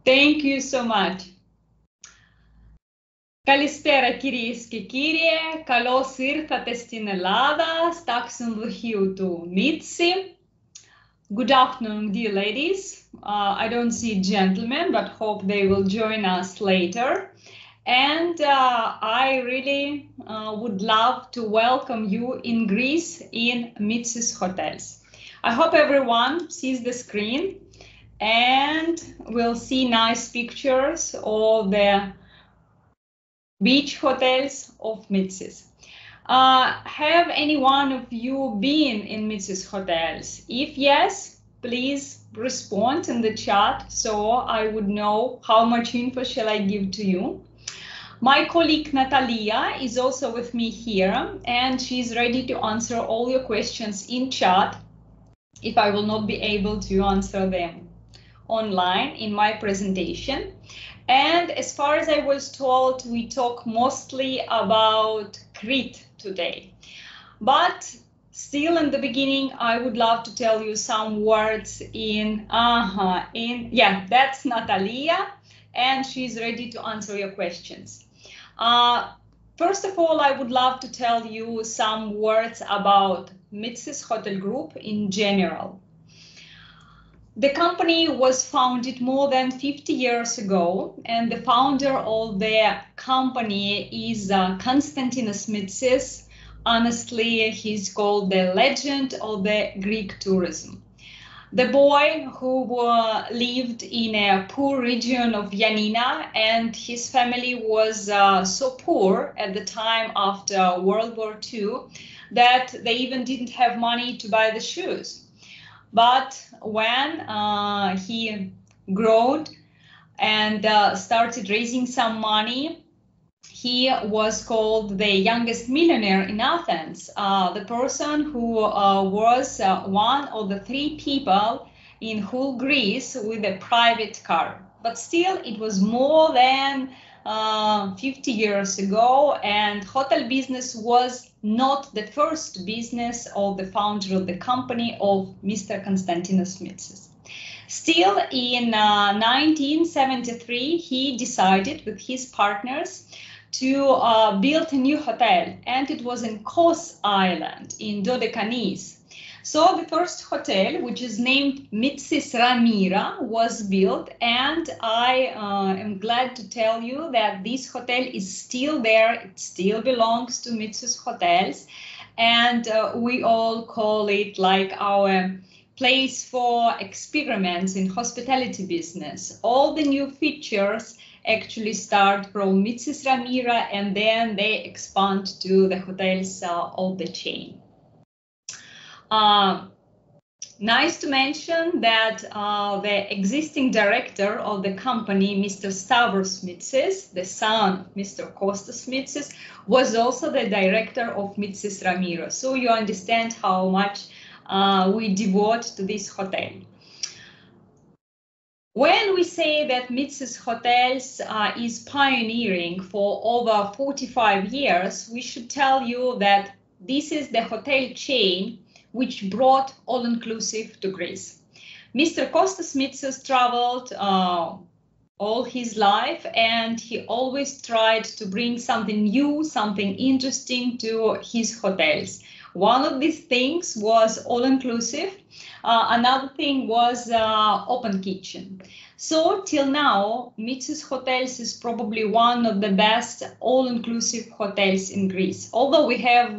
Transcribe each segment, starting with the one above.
Thank you so much. Καλησπέρα κυρίες και κύριοι, καλώς ήρθατε στην Ελλάδα, στα ξενοδοχείο του Mitsis. Good afternoon, dear ladies. I don't see gentlemen, but hope they will join us later. And I really would love to welcome you in Greece in Mitsis hotels. I hope everyone sees the screen and will see nice pictures of the beach hotels of Mitsis. Have any one of you been in Mitsis hotels? If yes, please respond in the chat so I would know how much info shall I give to you. My colleague Natalia is also with me here and she's ready to answer all your questions in chat if I will not be able to answer them online in my presentation. And as far as I was told, we talk mostly about Crete today. But still in the beginning, I would love to tell you some words yeah, that's Natalia, and she's ready to answer your questions. First of all, I would love to tell you some words about Mitsis Hotel Group in general. The company was founded more than 50 years ago, and the founder of the company is Konstantinos Mitsis. Honestly, he's called the legend of the Greek tourism. The boy who lived in a poor region of Yanina, and his family was so poor at the time after World War II that they even didn't have money to buy the shoes. But when he grew and started raising some money, he was called the youngest millionaire in Athens, the person who was one of the 3 people in whole Greece with a private car. But still, it was more than 50 years ago, and hotel business was not the first business of the founder of the company of Mr. Konstantinos Mitsis. Still, in 1973, he decided with his partners to build a new hotel, and it was in Kos Island in Dodecanese. So the first hotel, which is named Mitsis Ramira, was built, and I am glad to tell you that this hotel is still there. It still belongs to Mitsis Hotels, and we all call it like our place for experiments in hospitality business. All the new features actually start from Mitsis Ramira, and then they expand to the hotels of the chain. Nice to mention that the existing director of the company, Mr. Stavros Mitsis, the son of Mr. Kostas Mitsis, was also the director of Mitsis Ramira. So you understand how much we devote to this hotel. When we say that Mitsis Hotels is pioneering for over 45 years, we should tell you that this is the hotel chain which brought all-inclusive to Greece. Mr. Kostas Mitsis traveled all his life, and he always tried to bring something new, something interesting to his hotels. One of these things was all-inclusive. Another thing was open kitchen. So till now, Mitsis Hotels is probably one of the best all-inclusive hotels in Greece, although we have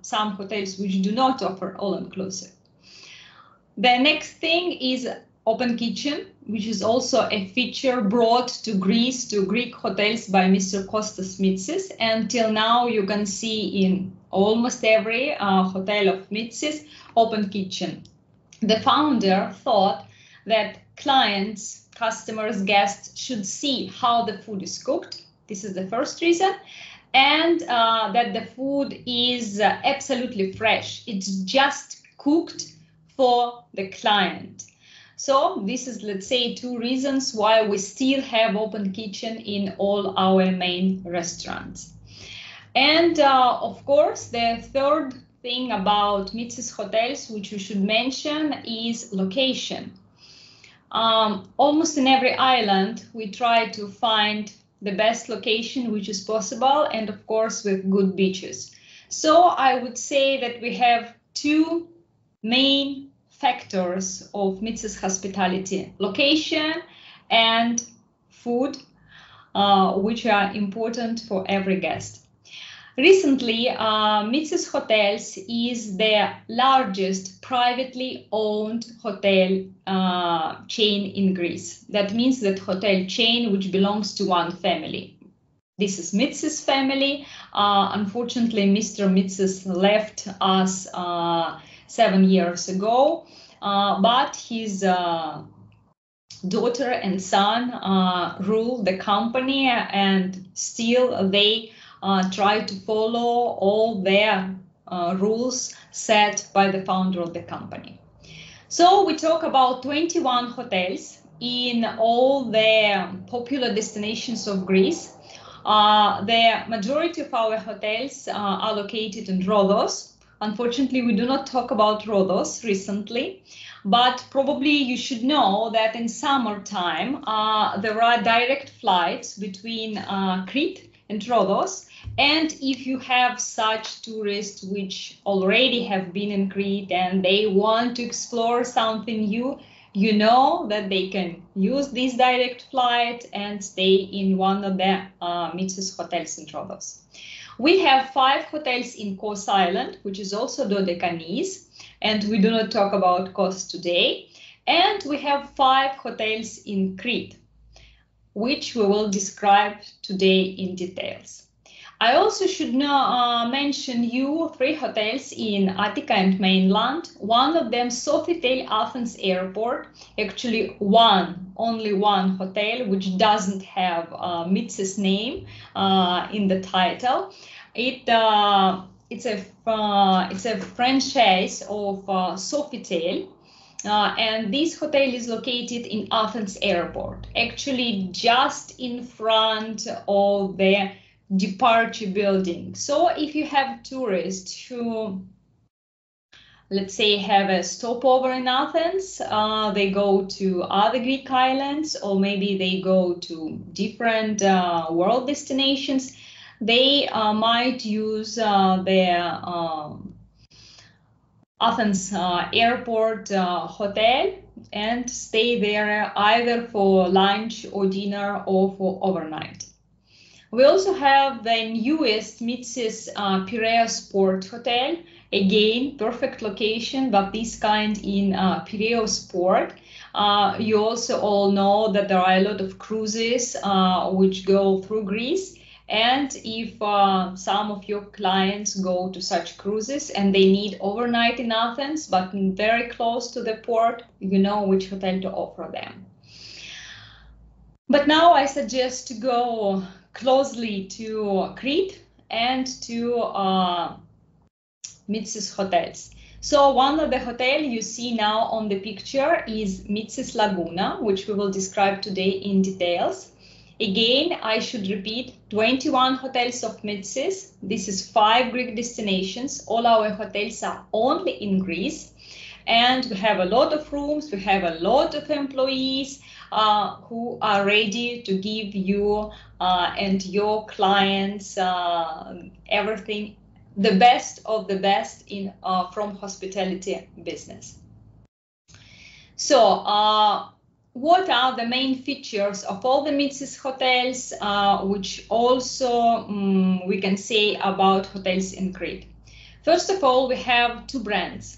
some hotels which do not offer all-inclusive. The next thing is open kitchen, which is also a feature brought to Greece, to Greek hotels by Mr. Kostas Mitsis, and till now you can see in almost every hotel of Mitsis open kitchen. The founder thought that clients, customers, guests should see how the food is cooked. This is the first reason. And that the food is absolutely fresh. It's just cooked for the client. So this is, let's say, 2 reasons why we still have open kitchen in all our main restaurants. And of course, the third thing about Mitsis Hotels, which we should mention, is location. Almost in every island, we try to find the best location which is possible, and of course with good beaches. So I would say that we have two main factors of Mitsis hospitality: location and food, which are important for every guest. Recently, Mitsis Hotels is the largest privately owned hotel chain in Greece. That means that hotel chain which belongs to one family. This is Mitsis family. Unfortunately, Mr. Mitsis left us 7 years ago, but his daughter and son rule the company, and still they try to follow all their rules set by the founder of the company. So we talk about 21 hotels in all the popular destinations of Greece. The majority of our hotels are located in Rhodos. Unfortunately, we do not talk about Rhodos recently, but probably you should know that in summertime there are direct flights between Crete and Rhodos. And if you have such tourists which already have been in Crete and they want to explore something new, you know that they can use this direct flight and stay in one of the Mitsis hotels in Rhodos. We have 5 hotels in Kos Island, which is also Dodecanese, and we do not talk about Kos today. And we have 5 hotels in Crete, which we will describe today in details. I also should mention you 3 hotels in Attica and mainland. One of them, Sofitel Athens Airport, actually only one hotel which doesn't have Mitsis name in the title. It's a franchise of Sofitel. And this hotel is located in Athens Airport, actually just in front of the departure building. So if you have tourists who, let's say, have a stopover in Athens, they go to other Greek islands, or maybe they go to different world destinations, they might use the Athens Airport hotel and stay there either for lunch or dinner or for overnight. We also have the newest Mitsis Piraeus Port Hotel. Again, perfect location, but this kind in Piraeus Port. You also all know that there are a lot of cruises which go through Greece. And if some of your clients go to such cruises and they need overnight in Athens, but very close to the port, you know which hotel to offer them. But now I suggest to go closely to Crete and to Mitsis hotels. So one of the hotels you see now on the picture is Mitsis Laguna, which we will describe today in details. Again, I should repeat, 21 hotels of Mitsis. This is 5 Greek destinations. All our hotels are only in Greece. And we have a lot of rooms, we have a lot of employees who are ready to give you and your clients everything, the best of the best in from hospitality business. So what are the main features of all the Mitsis hotels, which also we can say about hotels in Crete? First of all, we have 2 brands.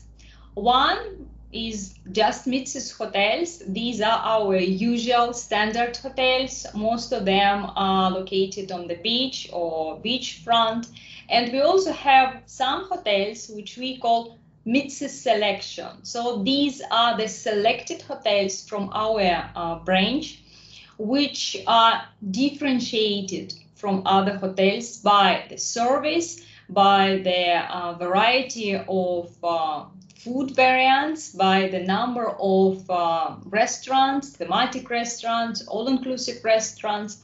One is just Mitsis hotels. These are our usual standard hotels. Most of them are located on the beach or beachfront. And we also have some hotels which we call Mitsis Selection. So these are the selected hotels from our branch, which are differentiated from other hotels by the service, by the variety of food variants, by the number of restaurants, thematic restaurants, all-inclusive restaurants.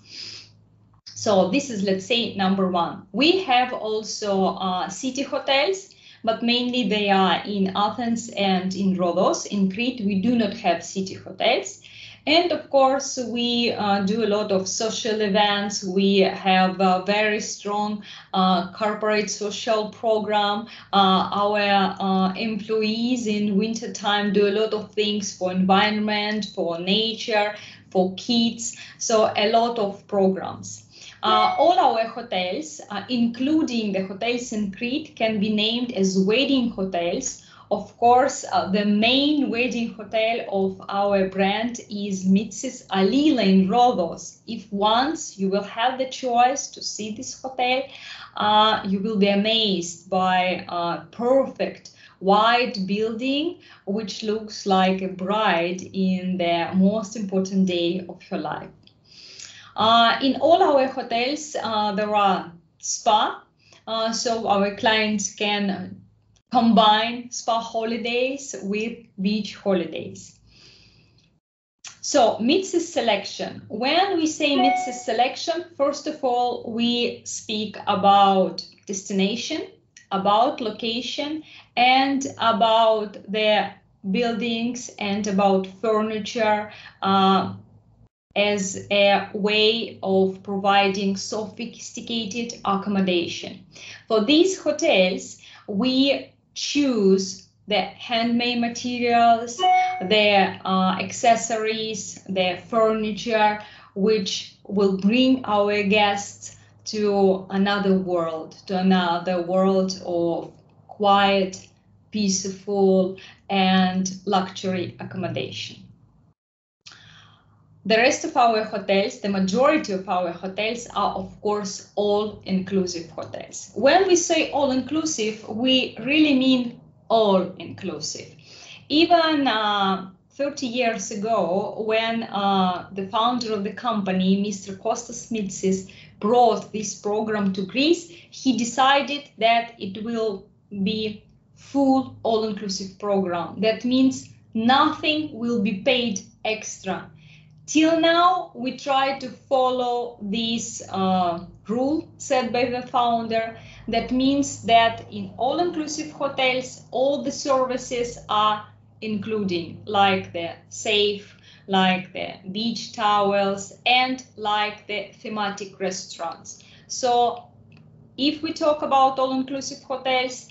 So this is, let's say, number 1. We have also city hotels, but mainly they are in Athens and in Rhodos. In Crete, we do not have city hotels. And of course, we do a lot of social events. We have a very strong corporate social program. Our employees in wintertime do a lot of things for environment, for nature, for kids. So a lot of programs. All our hotels, including the hotels in Crete, can be named as wedding hotels. Of course, the main wedding hotel of our brand is Mitsis Alila in Rhodos. If once you will have the choice to see this hotel, you will be amazed by a perfect white building, which looks like a bride in the most important day of her life. In all our hotels, there are spa, so our clients can combine spa holidays with beach holidays. So Mitsis selection. When we say Mitsis selection, first of all, we speak about destination, about location, and about the buildings and about furniture as a way of providing sophisticated accommodation. For these hotels, we choose the handmade materials, the accessories, the furniture, which will bring our guests to another world of quiet, peaceful, and luxury accommodation. The rest of our hotels, the majority of our hotels are, of course, all-inclusive hotels. When we say all-inclusive, we really mean all-inclusive. Even 30 years ago, when the founder of the company, Mr. Kostas Mitsis, brought this program to Greece, he decided that it will be full all-inclusive program. That means nothing will be paid extra. Till now, we try to follow this rule set by the founder. That means that in all-inclusive hotels, all the services are including, like the safe, like the beach towels, and like the thematic restaurants. So if we talk about all-inclusive hotels,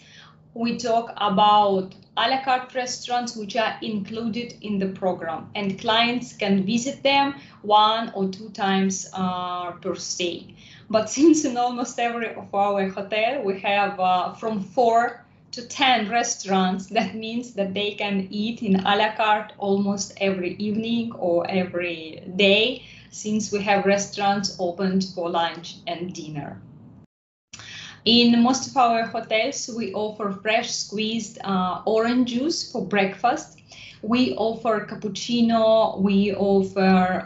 we talk about a la carte restaurants which are included in the program, and clients can visit them 1 or 2 times per stay. But since in almost every of our hotel we have from 4 to 10 restaurants, that means that they can eat in a la carte almost every evening or every day, since we have restaurants opened for lunch and dinner. In most of our hotels, we offer fresh squeezed orange juice for breakfast. We offer cappuccino, we offer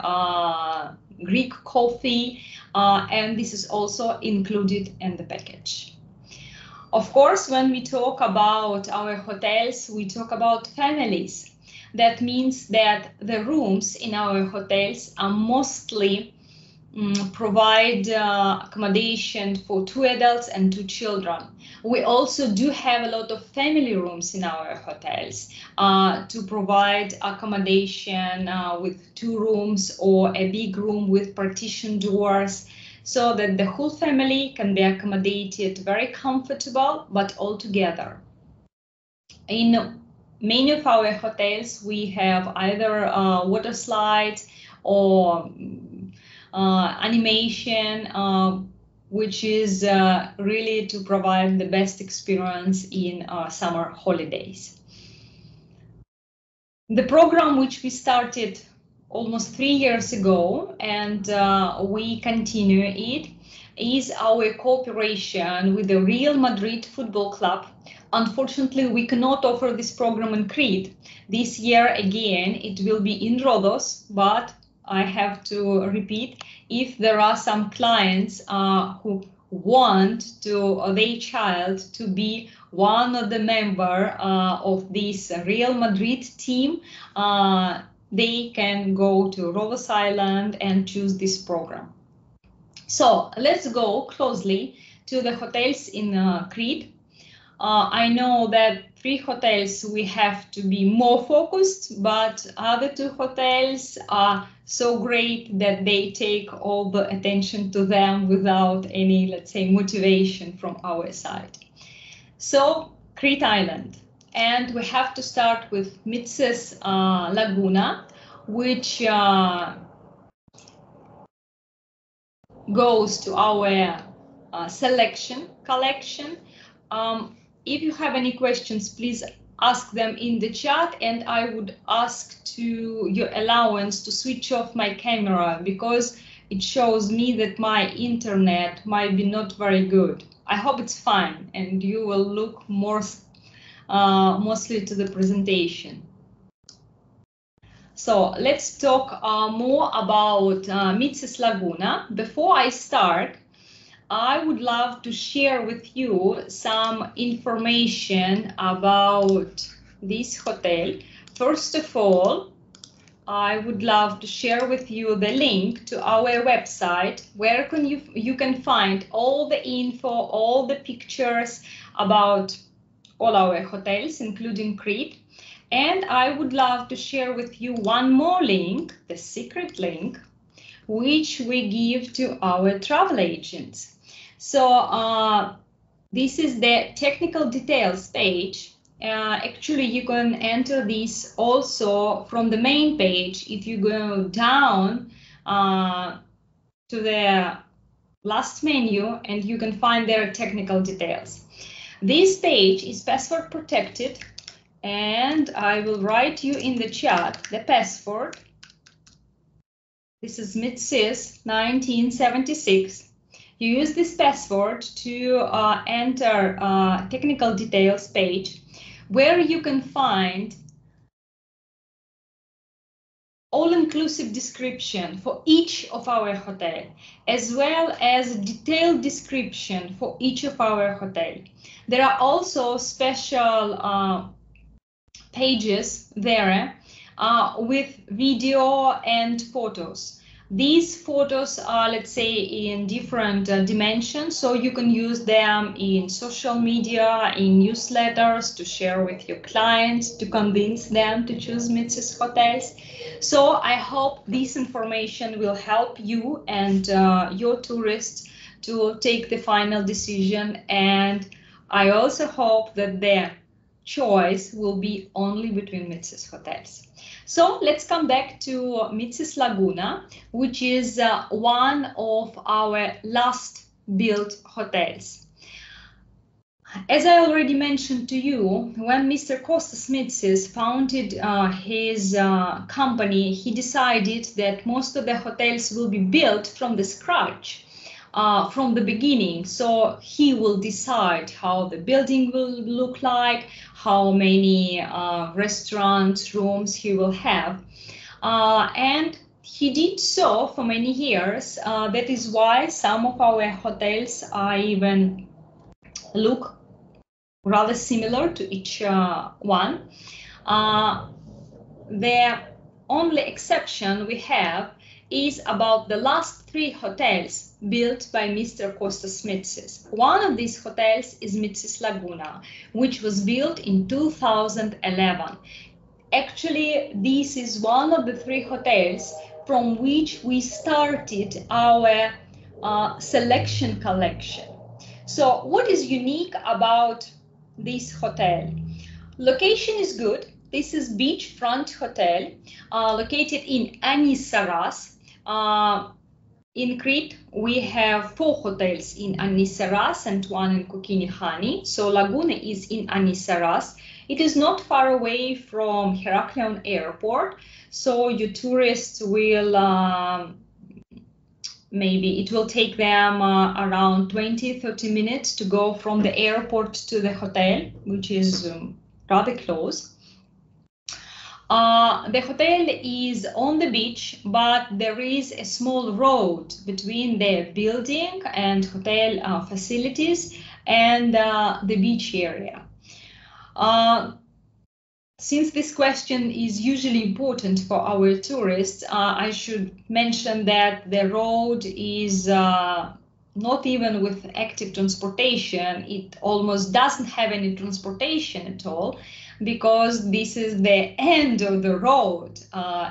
Greek coffee, and this is also included in the package. Of course, when we talk about our hotels, we talk about families. That means that the rooms in our hotels are mostly provide accommodation for 2 adults and 2 children. We also do have a lot of family rooms in our hotels to provide accommodation with 2 rooms or a big room with partition doors, so that the whole family can be accommodated very comfortable, but all together. In many of our hotels, we have either water slides or animation, which is really to provide the best experience in summer holidays. The program which we started almost 3 years ago, and we continue it, is our cooperation with the Real Madrid Football Club. Unfortunately, we cannot offer this program in Crete. This year, again, it will be in Rhodos, but I have to repeat, if there are some clients who want their child to be one of the member of this Real Madrid team, they can go to Rhodos Island and choose this program. So let's go closely to the hotels in Crete. I know that 3 hotels we have to be more focused, but other 2 hotels are so great that they take all the attention to them without any, let's say, motivation from our side. So, Crete Island. And we have to start with Mitsis Laguna, which goes to our selection collection. If you have any questions, please ask them in the chat, and I would ask to your allowance to switch off my camera because it shows me that my internet might be not very good. I hope it's fine and you will look more mostly to the presentation. So let's talk more about Mitsis Laguna. Before I start, I would love to share with you some information about this hotel. First of all, I would love to share with you the link to our website where you can find all the info, all the pictures about all our hotels, including Crete. And I would love to share with you one more link, the secret link, which we give to our travel agents. So this is the technical details page. Actually, you can enter this also from the main page if you go down to the last menu, and you can find their technical details. This page is password protected, and I will write you in the chat the password. This is Mitsis 1976. You use this password to enter technical details page, where you can find all-inclusive description for each of our hotel, as well as detailed description for each of our hotel. There are also special pages there with video and photos. These photos are, let's say, in different dimensions, so you can use them in social media, in newsletters, to share with your clients, to convince them to choose Mitsis hotels. So I hope this information will help you and your tourists to take the final decision, and I also hope that their choice will be only between Mitsis hotels. So let's come back to Mitsis Laguna, which is one of our last built hotels. As I already mentioned to you, when Mr. Kostas Mitsis founded his company, he decided that most of the hotels will be built from the scratch. From the beginning, so he will decide how the building will look like, how many restaurants, rooms he will have, and he did so for many years. That is why some of our hotels are even look rather similar to each one. The only exception we have is about the last 3 hotels built by Mr. Kostas Mitsis. One of these hotels is Mitsis Laguna, which was built in 2011. Actually, this is one of the 3 hotels from which we started our selection collection. So what is unique about this hotel? Location is good. This is beachfront hotel located in Anissaras. In Crete, we have 4 hotels in Anissaras and 1 in Kokkinihani. So Laguna is in Anissaras. It is not far away from Heraklion Airport. So your tourists will, maybe it will take them around 20-30 minutes to go from the airport to the hotel, which is rather close. The hotel is on the beach, but there is a small road between the building and hotel facilities and the beach area. Since this question is usually important for our tourists, I should mention that the road is not even with active transportation. It almost doesn't have any transportation at all, because this is the end of the road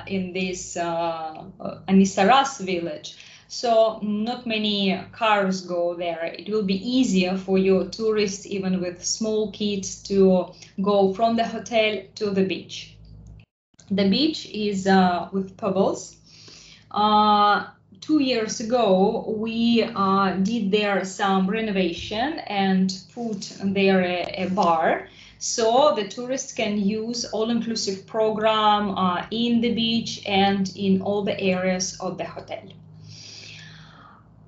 in this Anisaras village. So not many cars go there. It will be easier for your tourists, even with small kids, to go from the hotel to the beach. The beach is with pebbles. 2 years ago, we did there some renovation and put there a bar, so the tourists can use all-inclusive program in the beach and in all the areas of the hotel.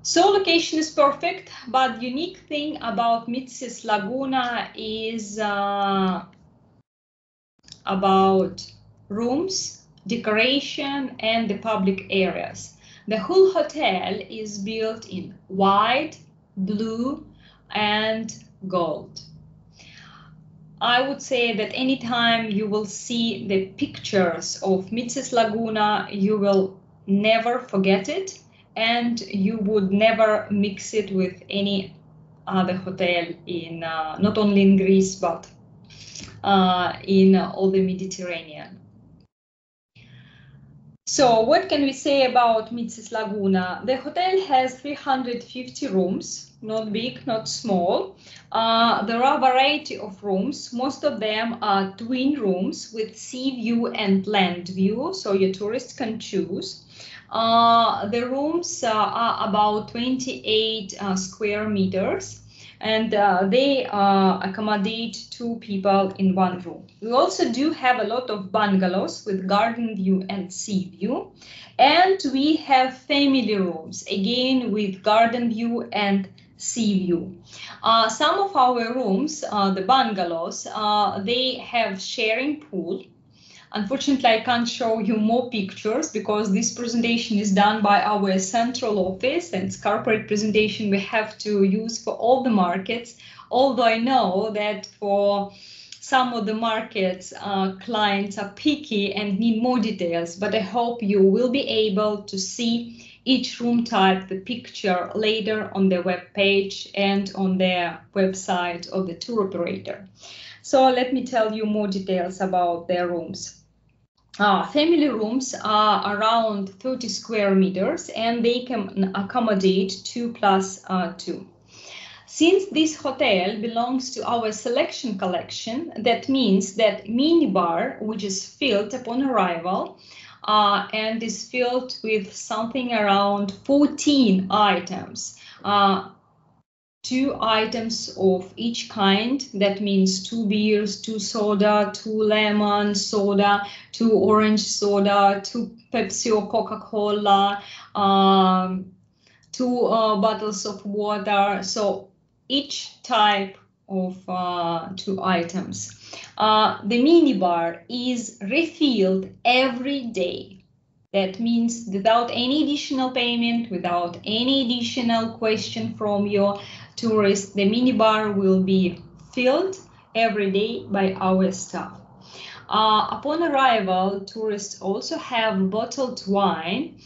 So location is perfect, but unique thing about Mitsis Laguna is about rooms, decoration, and the public areas. The whole hotel is built in white, blue, and gold. I would say that anytime you will see the pictures of Mitsis Laguna, you will never forget it, and you would never mix it with any other hotel in not only in Greece, but in all the Mediterranean. So what can we say about Mitsis Laguna? The hotel has 350 rooms, not big, not small. There are a variety of rooms. Most of them are twin rooms with sea view and land view, so your tourists can choose. The rooms are about 28 square meters, and they accommodate 2 people in 1 room. We also do have a lot of bungalows with garden view and sea view, and we have family rooms, again with garden view and sea view. Some of our rooms, the bungalows, they have sharing pool. Unfortunately, I can't show you more pictures because this presentation is done by our central office, and it's corporate presentation we have to use for all the markets. Although I know that for some of the markets, clients are picky and need more details, but I hope you will be able to see each room type, the picture later on the web page and on the website of the tour operator. So let me tell you more details about their rooms. Family rooms are around 30 square meters, and they can accommodate 2 plus 2. Since this hotel belongs to our selection collection, that means that minibar, which is filled upon arrival, and is filled with something around 14 items. 2 items of each kind, that means 2 beers, 2 soda, 2 lemon soda, 2 orange soda, 2 Pepsi or Coca-Cola, 2 bottles of water. So each type of 2 items. The minibar is refilled every day. That means without any additional payment, without any additional question from your tourists, the minibar will be filled every day by our staff. Upon arrival, tourists also have bottled wine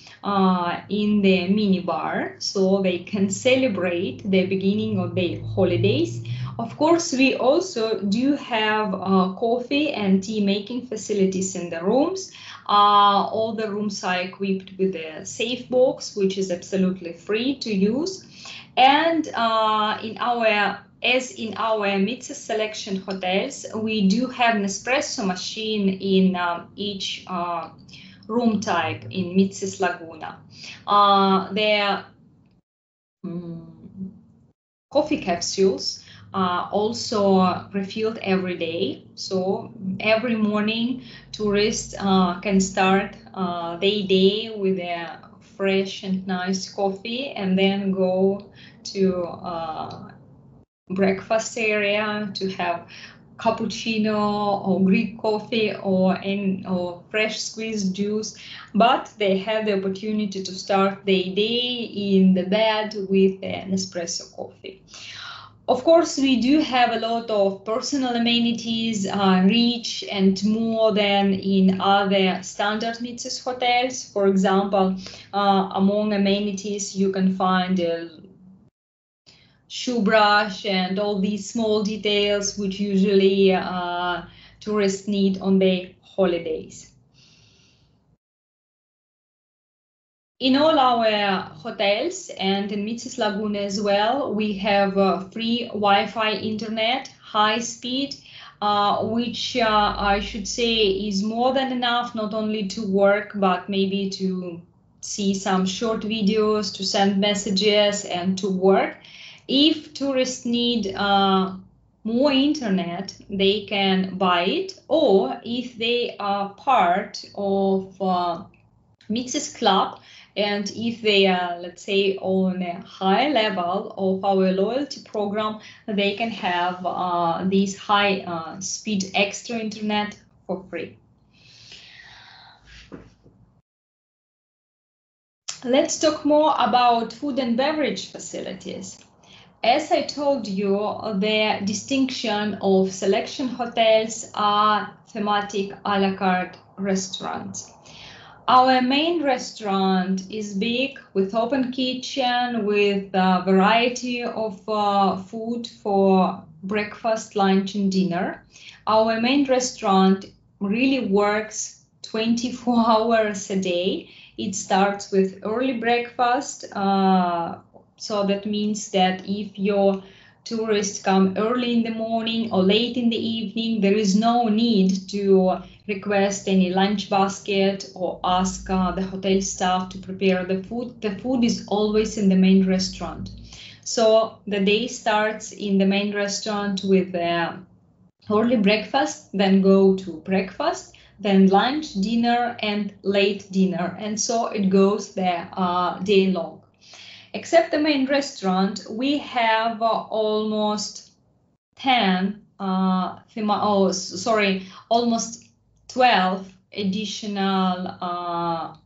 in the minibar, so they can celebrate the beginning of their holidays. Of course, we also do have coffee and tea making facilities in the rooms. All the rooms are equipped with a safe box, which is absolutely free to use. And in our Mitsis selection hotels, we do have an espresso machine in each room type in Mitsis Laguna. The coffee capsules are also refilled every day. So every morning, tourists can start their day with a fresh and nice coffee, and then go to breakfast area to have cappuccino or Greek coffee or fresh squeezed juice, but they have the opportunity to start their day in the bed with an espresso coffee. Of course, we do have a lot of personal amenities, rich and more than in other standard Mitsis hotels. For example, among amenities, you can find shoe brush and all these small details which usually tourists need on their holidays. In all our hotels and in Mitsis Lagoon as well, we have free Wi-Fi internet, high speed, which I should say is more than enough, not only to work, but maybe to see some short videos, to send messages and to work. If tourists need more internet, they can buy it, or if they are part of Mitsis Club, and if they are, let's say, on a high level of our loyalty program, they can have this high speed extra internet for free. Let's talk more about food and beverage facilities. As I told you, the distinction of selection hotels are thematic a la carte restaurants. Our main restaurant is big, with open kitchen, with a variety of food for breakfast, lunch and dinner. Our main restaurant really works 24 hours a day. It starts with early breakfast, so that means that if your tourists come early in the morning or late in the evening, there is no need to request any lunch basket or ask the hotel staff to prepare the food. The food is always in the main restaurant. So the day starts in the main restaurant with early breakfast, then go to breakfast, then lunch, dinner and late dinner. And so it goes there day long. Except the main restaurant, we have almost 12 additional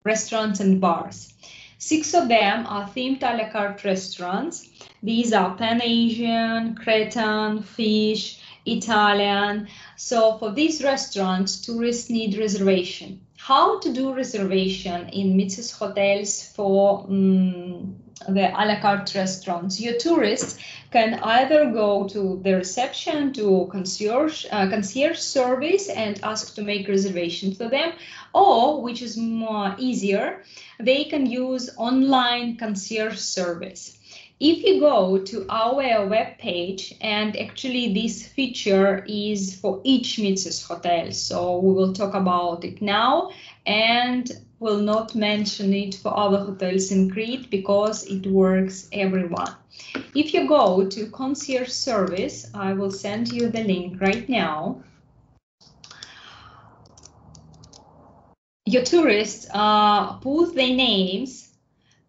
restaurants and bars. 6 of them are themed a la carte restaurants. These are Pan-Asian, Cretan, fish, Italian. So for these restaurants, tourists need reservation. How to do reservation in Mitsis hotels for the a la carte restaurants? Your tourists can either go to the reception, to concierge service and ask to make reservations for them, or, which is more easier, they can use online concierge service. If you go to our web page, and actually this feature is for each Mitsis hotel, so we will talk about it now and will not mention it for other hotels in Crete because it works everyone. If you go to concierge service, I will send you the link right now. Your tourists put their names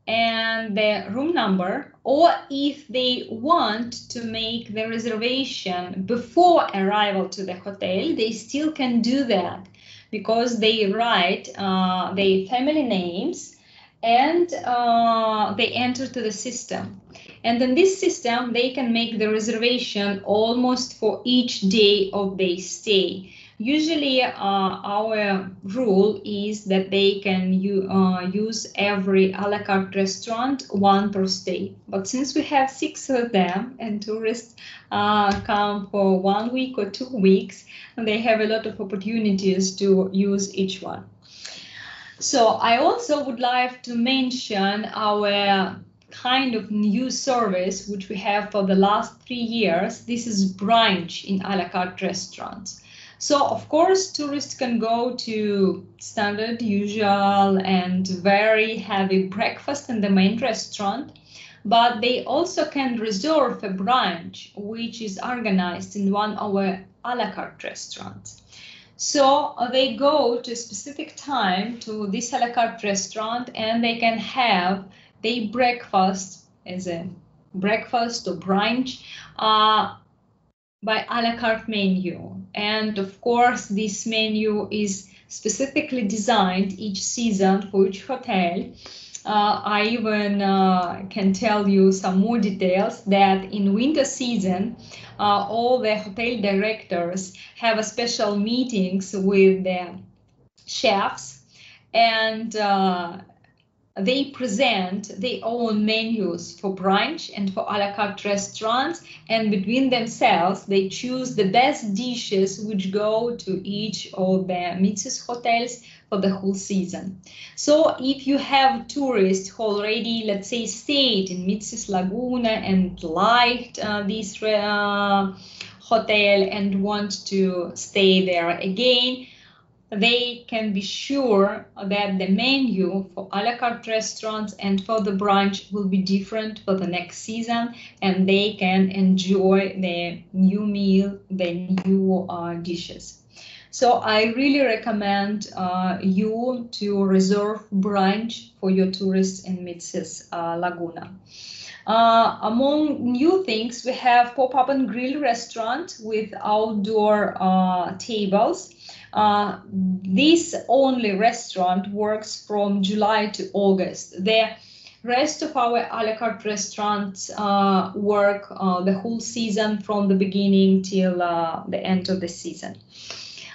and the room number, or if they want to make the reservation before arrival to the hotel, they still can do that because they write their family names and they enter to the system. And in this system, they can make the reservation almost for each day of their stay. Usually, our rule is that they can use every a la carte restaurant, one per stay. But since we have 6 of them and tourists come for 1 week or 2 weeks, and they have a lot of opportunities to use each one. So I also would like to mention our kind of new service which we have for the last 3 years. This is brunch in a la carte restaurants. So, of course, tourists can go to standard, usual, and very heavy breakfast in the main restaurant, but they also can reserve a brunch, which is organized in one of our a la carte restaurants. So they go to a specific time to this a la carte restaurant and they can have their breakfast as a breakfast or brunch by a la carte menu. And of course, this menu is specifically designed each season for each hotel. I even can tell you some more details that in winter season, all the hotel directors have a special meetings with the chefs and they present their own menus for brunch and for a la carte restaurants, and between themselves they choose the best dishes which go to each of the Mitsis hotels for the whole season. So if you have tourists who already, let's say, stayed in Mitsis Laguna and liked this hotel and want to stay there again, they can be sure that the menu for a la carte restaurants and for the brunch will be different for the next season, and they can enjoy the new meal, the new dishes. So I really recommend you to reserve brunch for your tourists in Mitsis Laguna. Among new things, we have pop-up and grill restaurant with outdoor tables. This only restaurant works from July to August. The rest of our a la carte restaurants work the whole season from the beginning till the end of the season.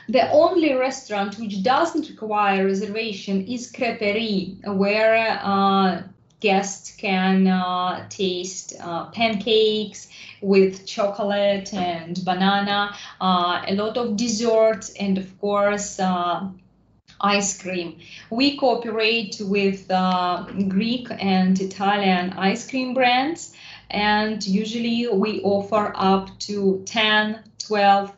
The only restaurant which doesn't require reservation is Crêperie, where guests can taste pancakes with chocolate and banana, a lot of desserts, and of course ice cream. We cooperate with Greek and Italian ice cream brands, and usually we offer up to 10, 12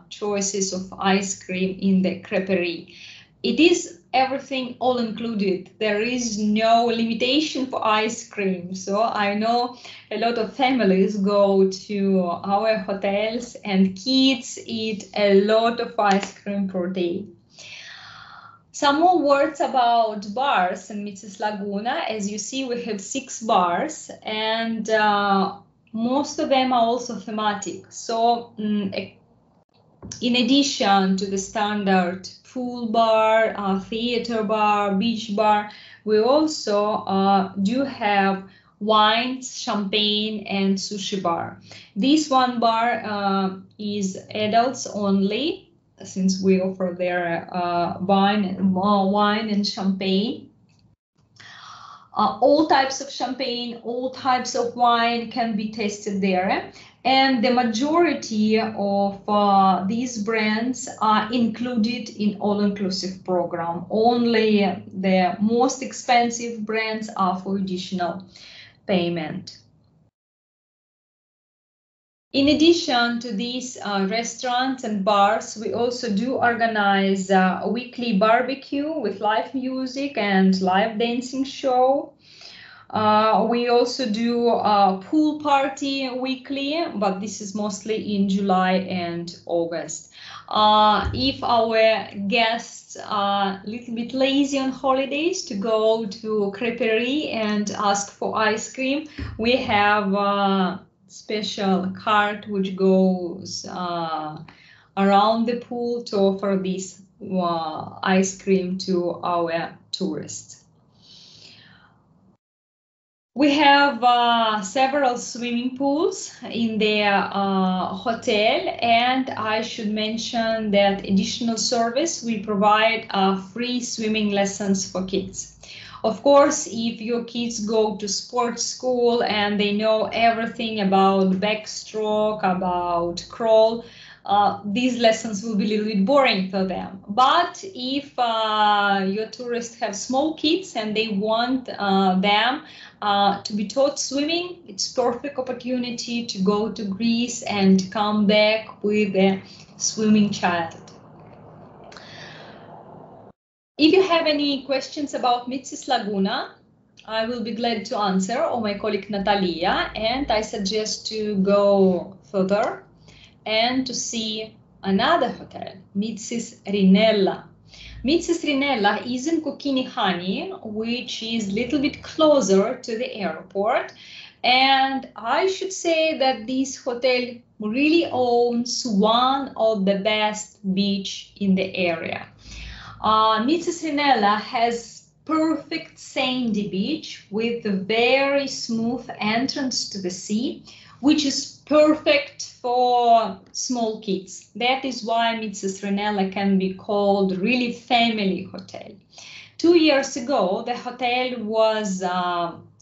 choices of ice cream in the Crêperie. It is everything all included. There is no limitation for ice cream. So I know a lot of families go to our hotels and kids eat a lot of ice cream per day. Some more words about bars in Mitsis Laguna. As you see, we have 6 bars, and most of them are also thematic. So in addition to the standard pool bar, theater bar, beach bar, we also do have wines, champagne, and sushi bar. This one bar is adults only, since we offer there wine and champagne. All types of champagne, all types of wine can be tasted there. And the majority of these brands are included in all-inclusive program. Only the most expensive brands are for additional payment. In addition to these restaurants and bars, we also do organize a weekly barbecue with live music and live dancing show. We also do a pool party weekly, but this is mostly in July and August. If our guests are a little bit lazy on holidays to go to Crêperie and ask for ice cream, we have a special cart which goes around the pool to offer this ice cream to our tourists. We have several swimming pools in the hotel, and I should mention that additional service, we provide free swimming lessons for kids. Of course, if your kids go to sports school and they know everything about backstroke, about crawl, these lessons will be a little bit boring for them. But if your tourists have small kids and they want them to be taught swimming, it's perfect opportunity to go to Greece and come back with a swimming child. If you have any questions about Mitsis Laguna, I will be glad to answer, or my colleague Natalia, and I suggest to go further and to see another hotel, Mitsis Rinella. Mitsis Rinella is in Kokkinihani, which is a little bit closer to the airport. And I should say that this hotel really owns one of the best beach in the area. Mitsis Rinella has perfect sandy beach with a very smooth entrance to the sea, which is perfect for small kids. That is why Mitsis Rinella can be called really family hotel. 2 years ago, the hotel was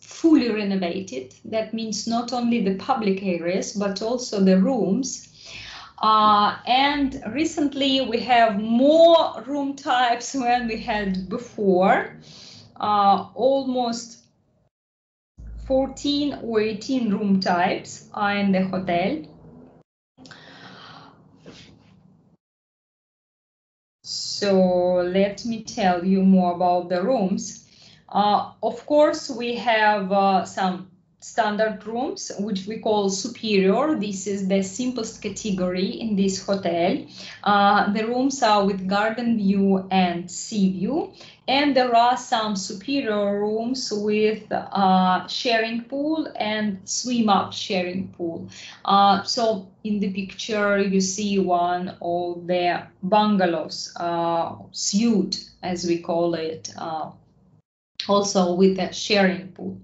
fully renovated. That means not only the public areas, but also the rooms. And recently we have more room types than we had before. Almost 14 or 18 room types are in the hotel. So let me tell you more about the rooms. Of course, we have some standard rooms, which we call superior. This is the simplest category in this hotel. The rooms are with garden view and sea view. And there are some superior rooms with sharing pool and swim up sharing pool. So in the picture, you see one of the bungalows, suite, as we call it, also with a sharing pool.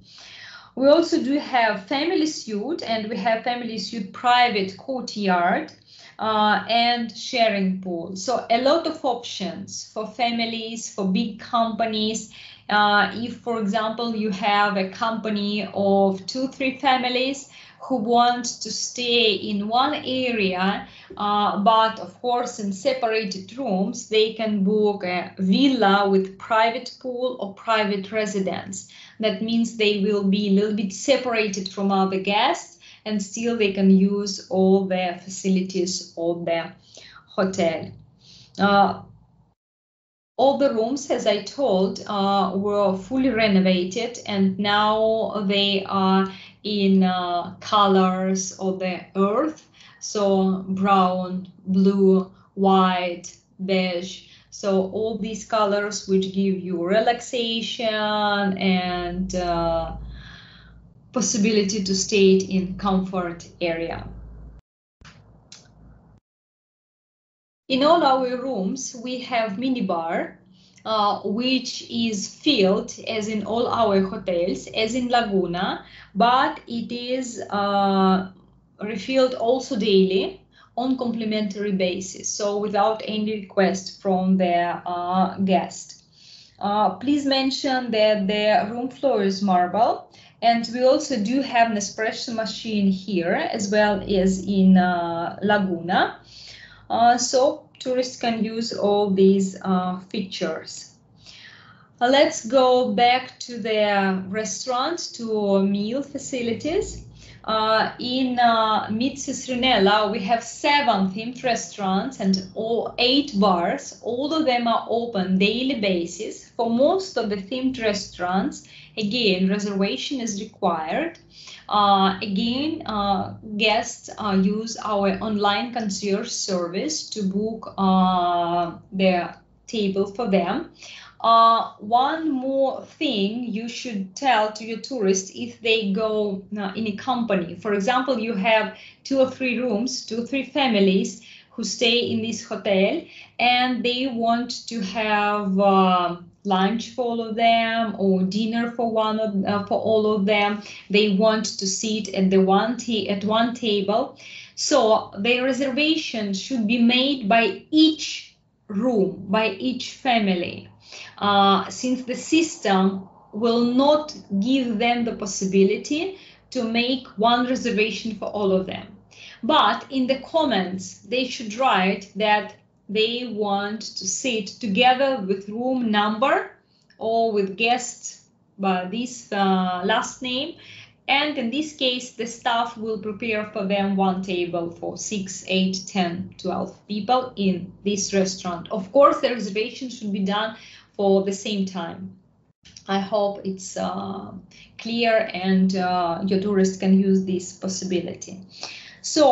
We also do have family suite, and we have family suite private courtyard and sharing pool. So a lot of options for families, for big companies. If, for example, you have a company of 2-3 families who want to stay in one area, but of course in separated rooms, they can book a villa with private pool or private residence. That means they will be a little bit separated from other guests, and still they can use all the facilities of the hotel. All the rooms, as I told, were fully renovated, and now they are in colors of the earth, so brown, blue, white, beige. So all these colors which give you relaxation and possibility to stay in comfort area. In all our rooms, we have minibar, which is filled, as in all our hotels, as in Laguna, but it is refilled also daily on complimentary basis, so without any request from the guest. Please mention that the room floor is marble, and we also do have an espresso machine here, as well as in Laguna. So tourists can use all these features. Let's go back to the restaurant, to meal facilities. In Mitsis Rinella, we have 7 themed restaurants and 8 bars. All of them are open daily basis. For most of the themed restaurants, again, reservation is required. Guests use our online concierge service to book their table for them. One more thing you should tell to your tourists if they go in a company. For example, you have 2 or 3 rooms, 2 or 3 families who stay in this hotel, and they want to have lunch for all of them or dinner for all of them. They want to sit at one table. So the reservation should be made by each room, by each family. Since the system will not give them the possibility to make one reservation for all of them. But in the comments, they should write that they want to sit together with room number or with guests by this last name. And in this case, the staff will prepare for them one table for 6, 8, 10, 12 people in this restaurant. Of course, the reservation should be done for the same time. I hope it's clear and your tourists can use this possibility. So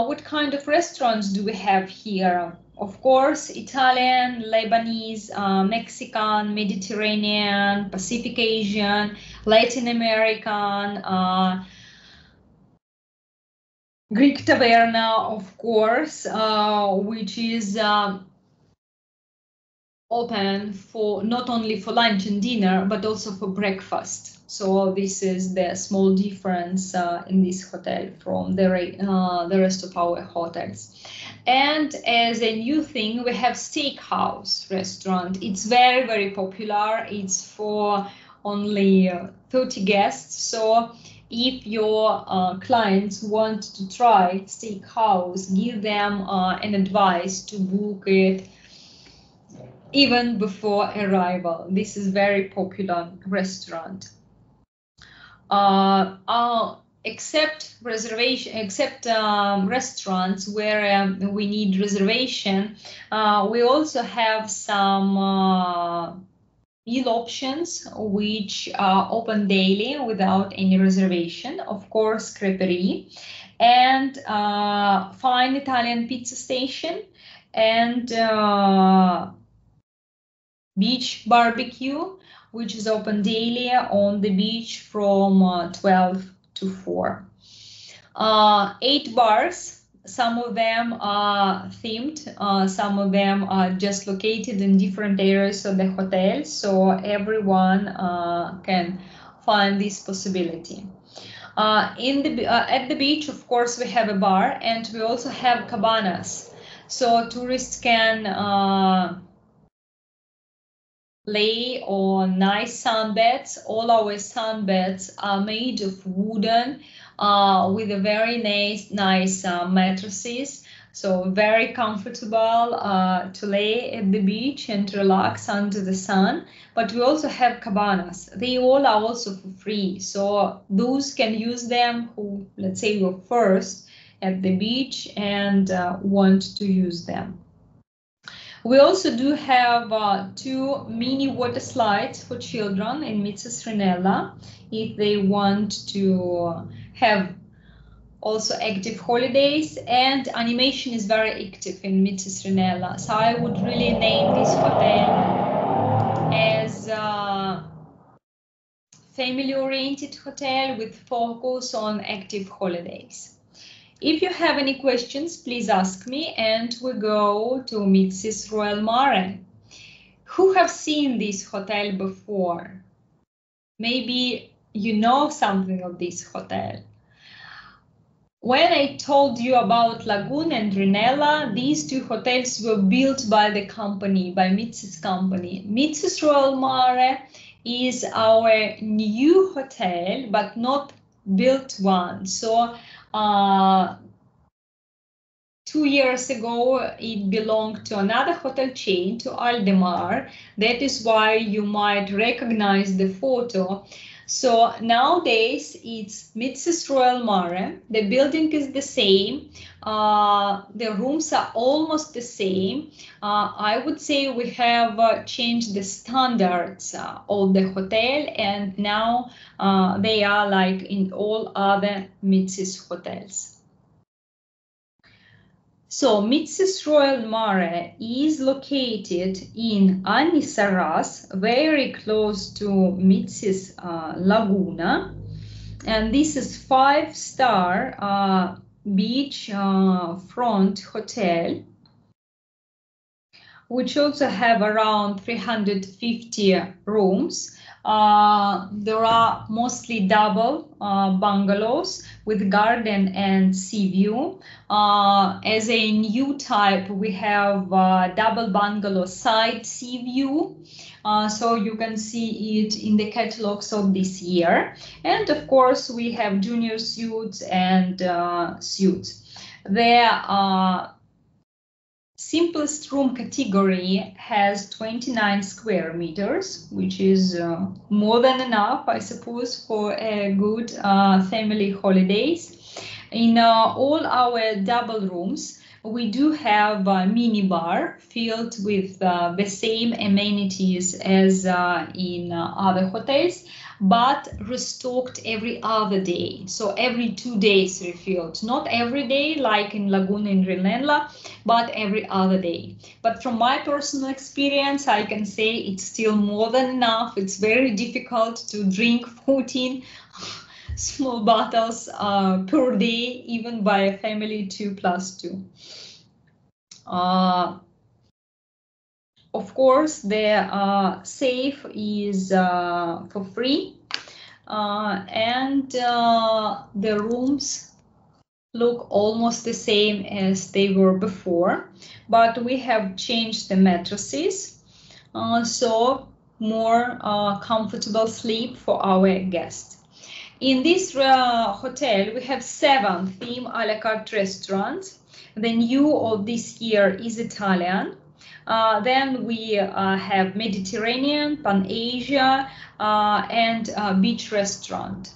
what kind of restaurants do we have here? Of course, Italian, Lebanese, Mexican, Mediterranean, Pacific Asian, Latin American, Greek taverna, of course, which is open for not only for lunch and dinner, but also for breakfast. So this is the small difference in this hotel from the rest of our hotels. And as a new thing, we have steakhouse restaurant. It's very, very popular. It's for only 30 guests. So if your clients want to try steakhouse, give them an advice to book it even before arrival. This is very popular restaurant. Except restaurants where we need reservation, we also have some meal options which are open daily without any reservation. Of course, creperie and fine Italian pizza station and beach barbecue, which is open daily on the beach from 12 to 4. 8 bars, some of them are themed, some of them are just located in different areas of the hotel, so everyone can find this possibility. At the beach, of course, we have a bar, and we also have cabanas, so tourists can lay on nice sunbeds. All our sunbeds are made of wooden with a very nice mattresses, so very comfortable to lay at the beach and relax under the sun. But we also have cabanas. They all are also for free, so those can use them who, let's say, were first at the beach and want to use them. We also do have 2 mini water slides for children in Mitsis Rinella if they want to have also active holidays, and animation is very active in Mitsis Rinella. So I would really name this hotel as a family-oriented hotel with focus on active holidays. If you have any questions, please ask me, and we go to Mitsis Royal Mare. Who have seen this hotel before? Maybe you know something of this hotel. When I told you about Lagoon and Rinella, these 2 hotels were built by the company, by Mitsis company. Mitsis Royal Mare is our new hotel, but not built one. So 2 years ago, it belonged to another hotel chain, to Aldemar. That is why you might recognize the photo. So nowadays, it's Mitsis Royal Mare. The building is the same. The rooms are almost the same. I would say we have changed the standards of the hotel, and now they are like in all other Mitsis hotels. So Mitsis Royal Mare is located in Anisaras, very close to Mitsis Laguna, and this is 5-star beach front hotel, which also have around 350 rooms. There are mostly double bungalows with garden and sea view. As a new type, we have double bungalow side sea view. So you can see it in the catalogs of this year. And of course, we have junior suites and suites. The simplest room category has 29 square meters, which is more than enough, I suppose, for a good family holidays. In all our double rooms, we do have a mini bar filled with the same amenities as in other hotels, but restocked every other day. So every 2 days refilled, not every day like in Laguna and Rinella, but every other day. But from my personal experience, I can say it's still more than enough. It's very difficult to drink 14 small bottles per day, even by a family 2+2. Of course, the safe is for free, and the rooms look almost the same as they were before, but we have changed the mattresses, so more comfortable sleep for our guests. In this hotel, we have 7 theme a la carte restaurants. The new of this year is Italian. Then we have Mediterranean, Pan-Asia, and beach restaurant.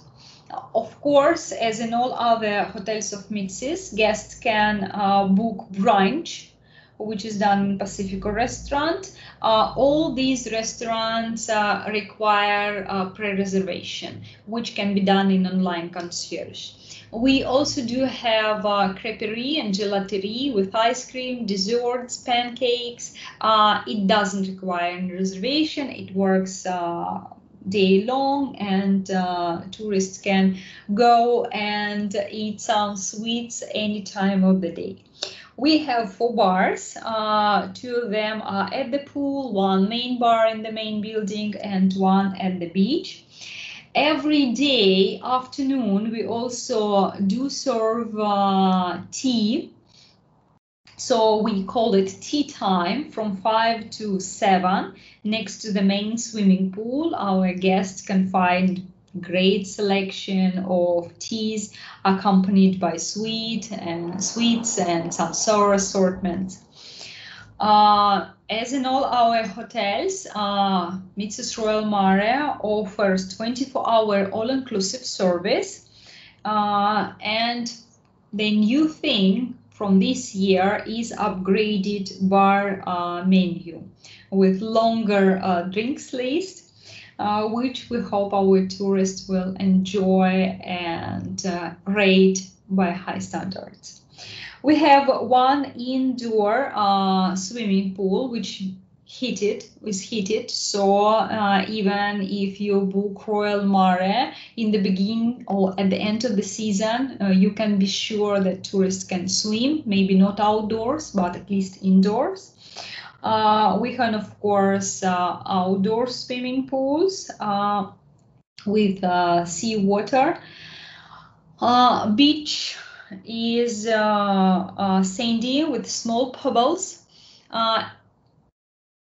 Of course, as in all other hotels of Mitsis, guests can book brunch, which is done in Pacifico restaurant. All these restaurants require pre-reservation, which can be done in online concierge. We also do have creperie and gelaterie with ice cream, desserts, pancakes. It doesn't require any reservation. It works day long, and tourists can go and eat some sweets any time of the day. We have 4 bars. 2 of them are at the pool, 1 main bar in the main building, and 1 at the beach. Every day afternoon, we also do serve tea. So we call it tea time from 5 to 7 next to the main swimming pool. Our guests can find great selection of teas accompanied by sweets and some sour assortments. As in all our hotels, Mitsis Royal Mare offers 24-hour all-inclusive service, and the new thing from this year is upgraded bar menu with longer drinks list, which we hope our tourists will enjoy and rate by high standards. We have 1 indoor swimming pool which is heated, so even if you book Royal Mare in the beginning or at the end of the season, you can be sure that tourists can swim, maybe not outdoors, but at least indoors. We can, of course, outdoor swimming pools with sea water. Beach is sandy with small pebbles.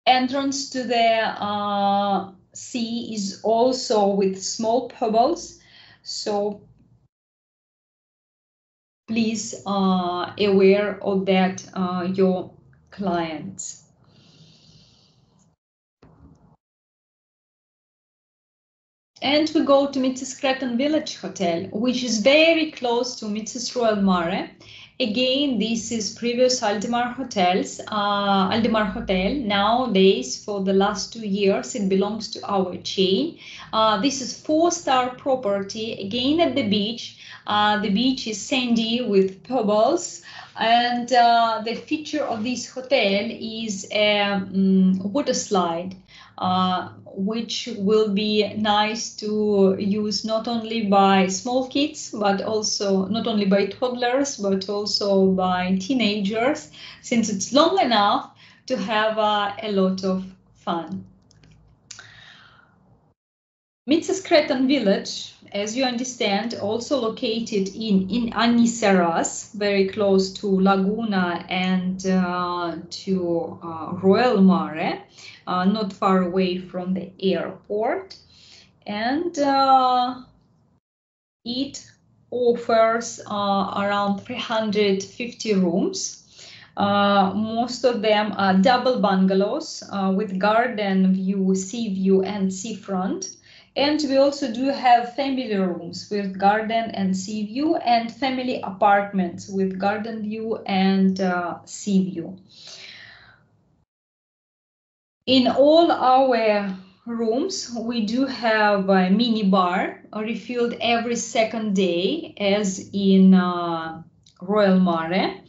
Entrance to the sea is also with small pebbles, so please aware of that, your clients. And we go to Mitsis Cretan Village Hotel, which is very close to Mitsis Royal Mare. Again, this is previous Aldemar Hotels, Aldemar Hotel. Nowadays, for the last 2 years, it belongs to our chain. This is 4-star property, again at the beach. The beach is sandy with pebbles, and the feature of this hotel is a water slide, which will be nice to use not only by small kids, but also not only by toddlers, but also by teenagers, since it's long enough to have a lot of fun. Mitsis Cretan Village, as you understand, also located in Aniseras, very close to Laguna and to Royal Mare, not far away from the airport. And it offers around 350 rooms. Most of them are double bungalows with garden view, sea view, and seafront. And we also do have family rooms with garden and sea view, and family apartments with garden view and sea view. In all our rooms, we do have a mini bar refilled every 2nd day, as in Royal Mare.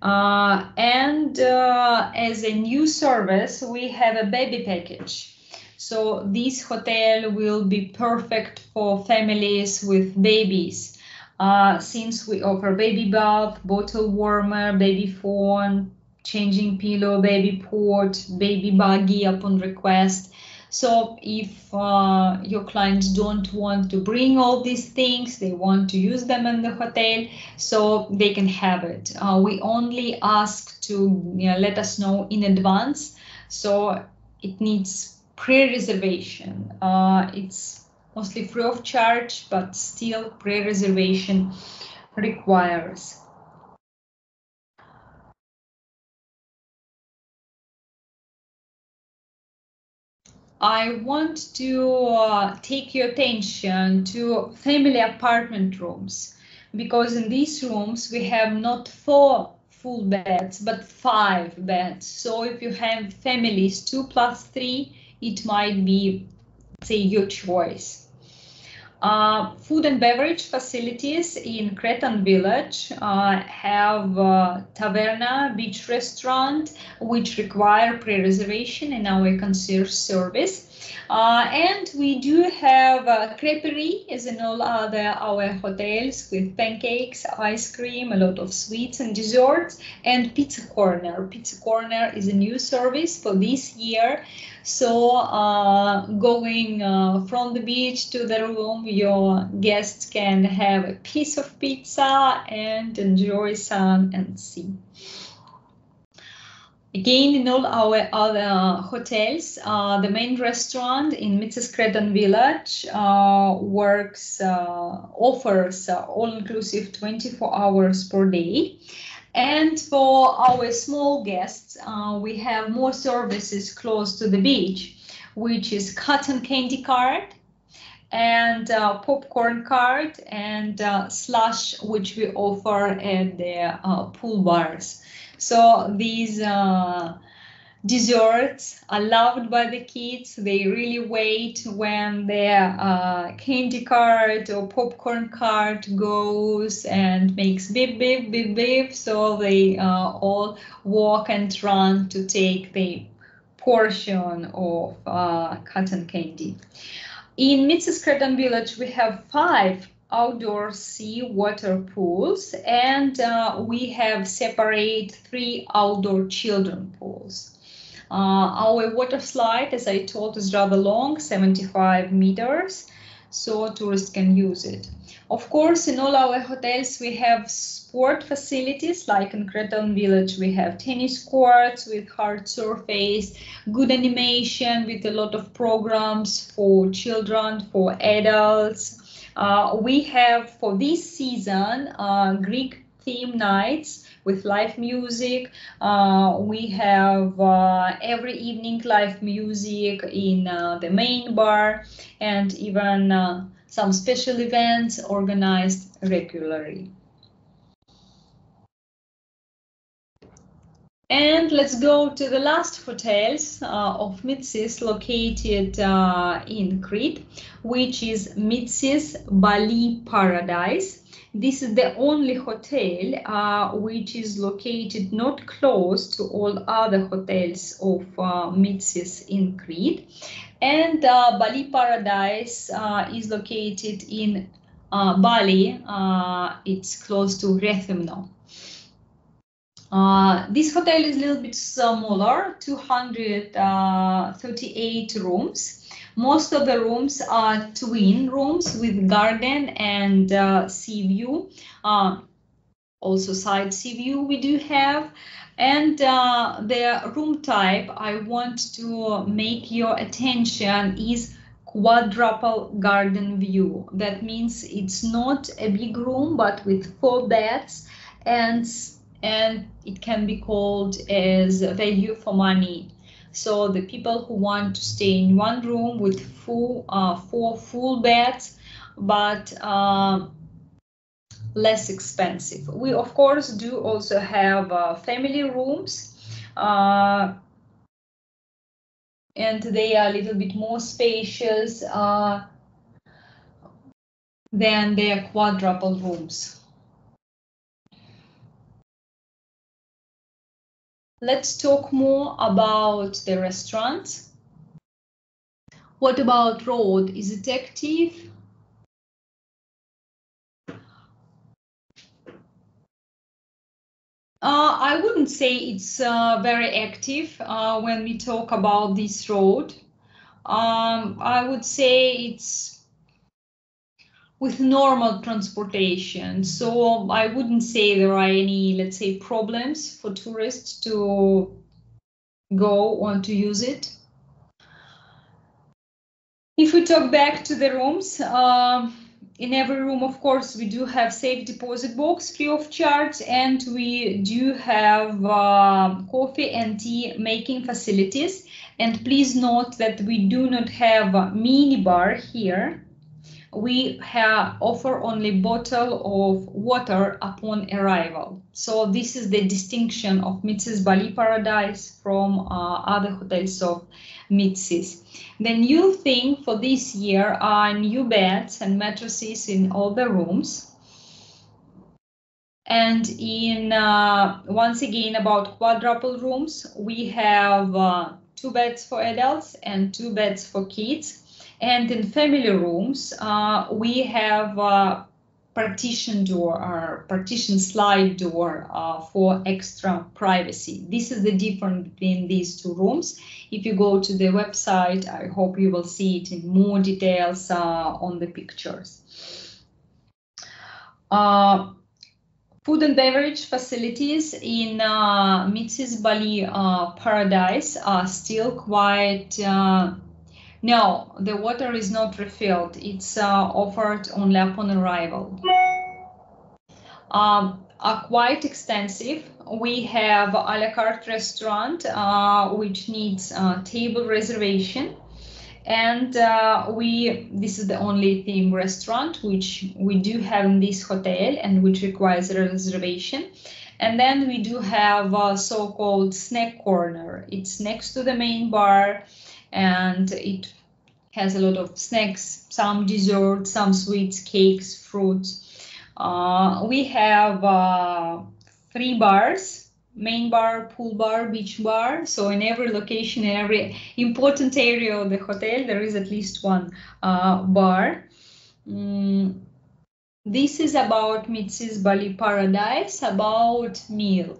And as a new service, we have a baby package. So this hotel will be perfect for families with babies, since we offer baby bath, bottle warmer, baby phone, changing pillow, baby port, baby buggy upon request. So if your clients don't want to bring all these things, they want to use them in the hotel, so they can have it. We only ask to let us know in advance, so it needs pre-reservation. It's mostly free of charge, but still pre-reservation requires. I want to take your attention to family apartment rooms, because in these rooms we have not 4 full beds, but 5 beds. So if you have families 2 plus 3, it might be, say, your choice. Food and beverage facilities in Cretan Village have taverna, beach restaurant, which require pre-reservation in our concierge service. And we do have creperie, as in all other our hotels, with pancakes, ice cream, a lot of sweets and desserts, and pizza corner. Pizza corner is a new service for this year. So going from the beach to the room, your guests can have a piece of pizza and enjoy sun and sea. Again, in all our other hotels, the main restaurant in Mitsis Cretan Village offers all-inclusive 24 hours per day. And for our small guests, we have more services close to the beach, which is cotton candy cart and popcorn cart and slush, which we offer at the pool bars. So these desserts are loved by the kids. They really wait when their candy cart or popcorn cart goes and makes beep, beep, beep, beep. So they all walk and run to take the portion of cotton candy. In Mitsis Cretan Village, we have 5 outdoor sea water pools, and we have separate 3 outdoor children pools. Our water slide, as I told, is rather long, 75 meters, so tourists can use it. Of course, in all our hotels, we have sport facilities, like in Cretan Village, we have tennis courts with hard surface, good animation with a lot of programs for children, for adults. We have, for this season, Greek theme nights with live music. We have every evening live music in the main bar, and even some special events organized regularly. And let's go to the last hotels of Mitsis, located in Crete, which is Mitsis Bali Paradise. This is the only hotel which is located not close to all other hotels of Mitsis in Crete. And Bali Paradise is located in Bali. It's close to Rethymno. This hotel is a little bit smaller, 238 rooms. Most of the rooms are twin rooms with garden and sea view. Also side sea view we do have. And the room type I want to make your attention is quadruple garden view. That means it's not a big room, but with 4 beds, and it can be called as value for money. So the people who want to stay in one room with 4 full beds, but less expensive. We of course do also have family rooms, and they are a little bit more spacious than their quadruple rooms. Let's talk more about the restaurants. What about road? Is it active? I wouldn't say it's very active when we talk about this road. I would say it's with normal transportation. So I wouldn't say there are any, let's say, problems for tourists to go on to use it. If we talk back to the rooms, in every room, of course, we do have safe deposit box free of charge, and we do have coffee and tea making facilities. And please note that we do not have a mini bar here. We offer only bottle of water upon arrival. So this is the distinction of Mitsis Bali Paradise from other hotels of Mitsis. The new thing for this year are new beds and mattresses in all the rooms. And in once again about quadruple rooms, we have 2 beds for adults and 2 beds for kids. And in family rooms, we have a partition door or partition slide door for extra privacy. This is the difference between these 2 rooms. If you go to the website, I hope you will see it in more details on the pictures. Food and beverage facilities in Mitsis Bali Paradise are still quite no, the water is not refilled. It's offered only upon arrival. Are quite extensive. We have a la carte restaurant, which needs table reservation. And this is the only theme restaurant which we do have in this hotel and which requires a reservation. And then we do have a so-called snack corner. It's next to the main bar, and it has a lot of snacks, some desserts, some sweets, cakes, fruits. We have 3 bars: main bar, pool bar, beach bar. So in every location, in every important area of the hotel, there is at least 1 bar. This is about Mitsis Bali Paradise, about meal.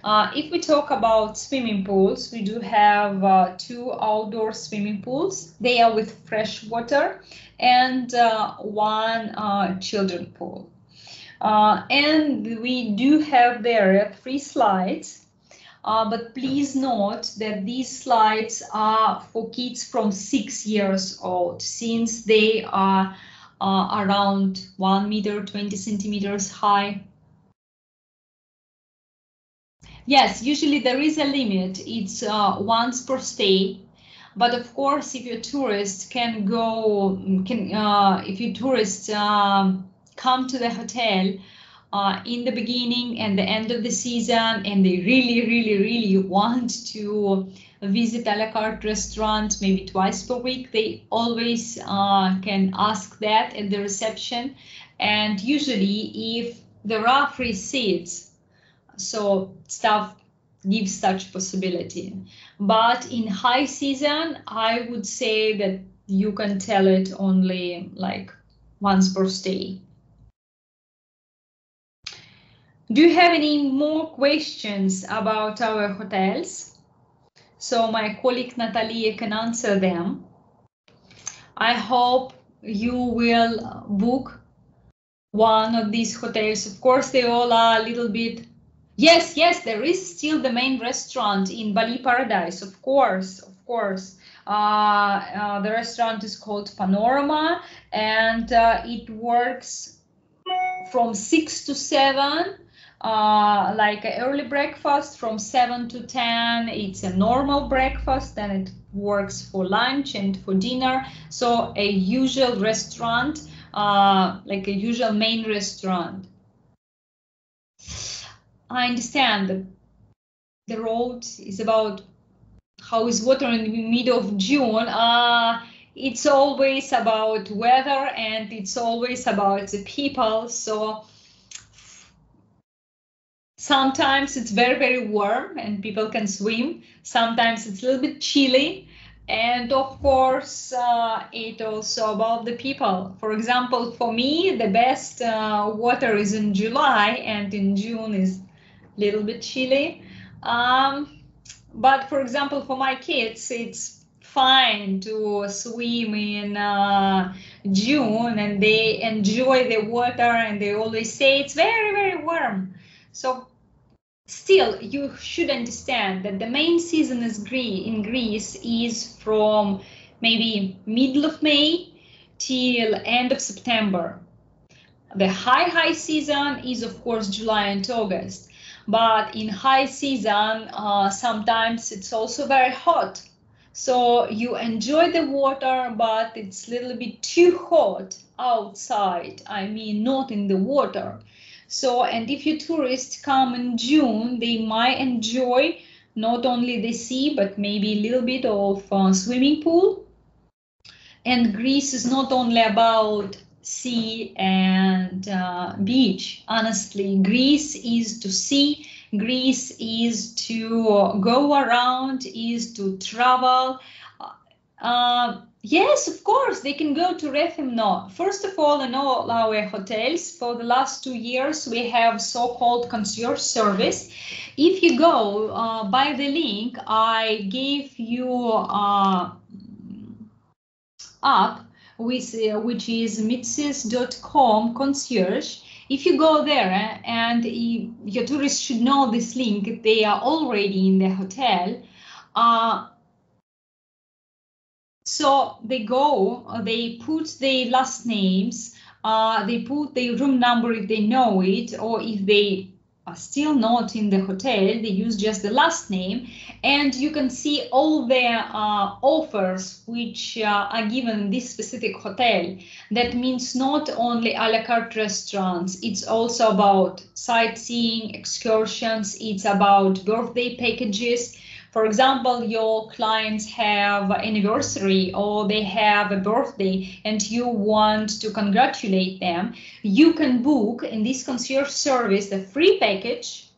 If we talk about swimming pools, we do have 2 outdoor swimming pools. They are with fresh water, and 1 children pool. And we do have there 3 slides, but please note that these slides are for kids from 6 years old, since they are around 1 meter, 20 centimeters high. Yes, usually there is a limit. It's once per stay, but of course, if your tourists if your tourists come to the hotel in the beginning and the end of the season, and they really want to visit a la carte restaurant maybe twice per week, they always can ask that at the reception. And usually, if there are free seats, so staff gives such possibility. But in high season, I would say that you can tell it only like once per stay. Do you have any more questions about our hotels? So my colleague Natalia can answer them. I hope you will book one of these hotels. Of course, they all are a little bit. Yes, there is still the main restaurant in Bali Paradise, of course. The restaurant is called Panorama, and it works from 6 to 7, like an early breakfast. From 7 to 10, it's a normal breakfast, then it works for lunch and for dinner. So a usual restaurant, like a usual main restaurant. I understand that the road is about how is water in the middle of June. It's always about weather, and it's always about the people. So sometimes it's very warm and people can swim. Sometimes it's a little bit chilly. And of course, it's also about the people. For example, for me, the best water is in July, and in June is little bit chilly. But for example, for my kids, it's fine to swim in June, and they enjoy the water, and they always say it's very, very warm. So still, you should understand that the main season in Greece is from maybe middle of May till end of September. The high season is, of course, July and August. But in high season, sometimes it's also very hot. So you enjoy the water, but it's a little bit too hot outside. I mean, not in the water. So, and if you tourists come in June, they might enjoy not only the sea, but maybe a little bit of swimming pool. And Greece is not only about sea and beach. Honestly, Greece is to see, Greece is to go around, is to travel. Yes, of course, they can go to Rethymno. First of all, in all our hotels, for the last 2 years, we have so-called concierge service. If you go by the link I gave you up, which is Mitsis.com concierge. If you go there, and your tourists should know this link, they are already in the hotel. So they go, they put their last names, they put their room number if they know it, or if they are still not in the hotel, they use just the last name, and you can see all the offers which are given in this specific hotel. That means not only a la carte restaurants, it's also about sightseeing, excursions, it's about birthday packages. For example, your clients have an anniversary or they have a birthday and you want to congratulate them, you can book in this concierge service a free package,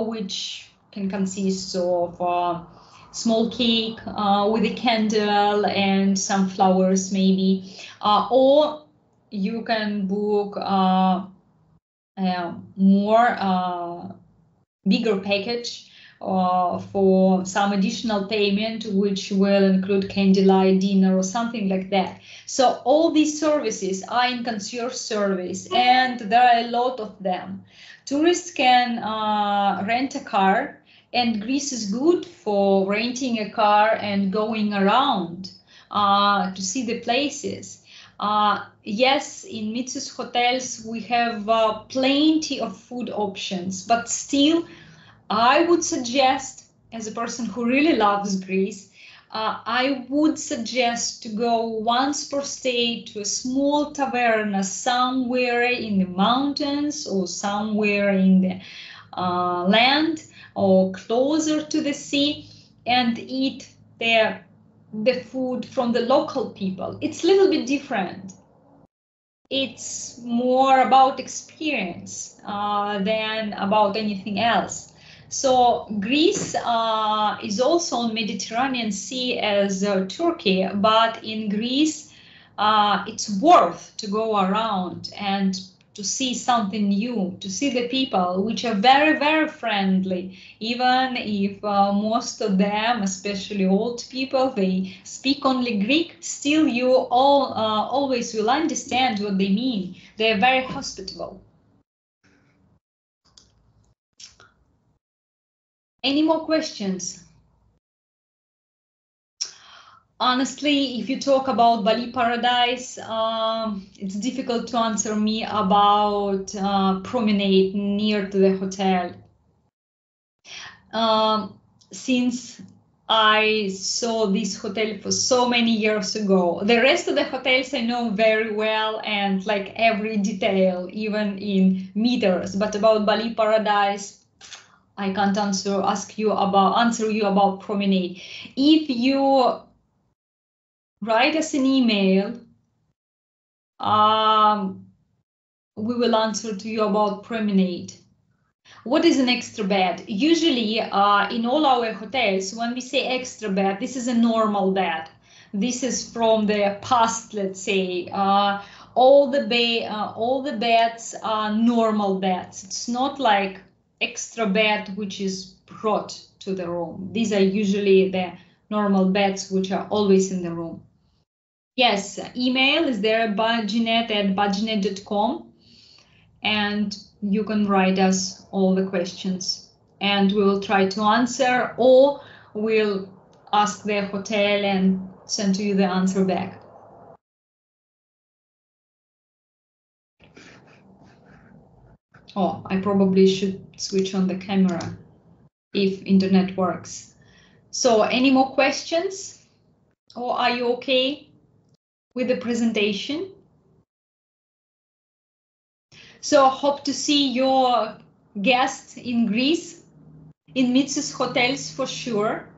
which can consist of a small cake with a candle and some flowers maybe, or you can book more bigger package for some additional payment, which will include candlelight dinner or something like that. So all these services are in concierge service, and there are a lot of them. Tourists can rent a car, and Greece is good for renting a car and going around to see the places. Yes, in Mitsis hotels we have plenty of food options, but still I would suggest, as a person who really loves Greece, I would suggest to go once per stay to a small taverna somewhere in the mountains or somewhere in the land or closer to the sea, and eat the food from the local people. It's a little bit different. It's more about experience than about anything else. So Greece is also on Mediterranean Sea as Turkey, but in Greece it's worth to go around and to see something new, to see the people, which are very, very friendly, even if most of them, especially old people, they speak only Greek, still you all always will understand what they mean. They are very hospitable. Any more questions? Honestly, if you talk about Bali Paradise, it's difficult to answer me about promenade near to the hotel. Since I saw this hotel for so many years ago, the rest of the hotels I know very well and like every detail, even in meters, but about Bali Paradise, I can't answer you about promenade. If you write us an email, we will answer to you about promenade. What is an extra bed? Usually in all our hotels, when we say extra bed, this is a normal bed. This is from the past, let's say. All the beds are normal beds. It's not like extra bed which is brought to the room. These are usually the normal beds which are always in the room. Yes, email is there, budgenet@budgenet.com, and you can write us all the questions and we will try to answer, or we'll ask the hotel and send you the answer back. Oh, I probably should switch on the camera if internet works. So any more questions? Or are you okay with the presentation? So hope to see your guests in Greece, in Mitsis hotels for sure.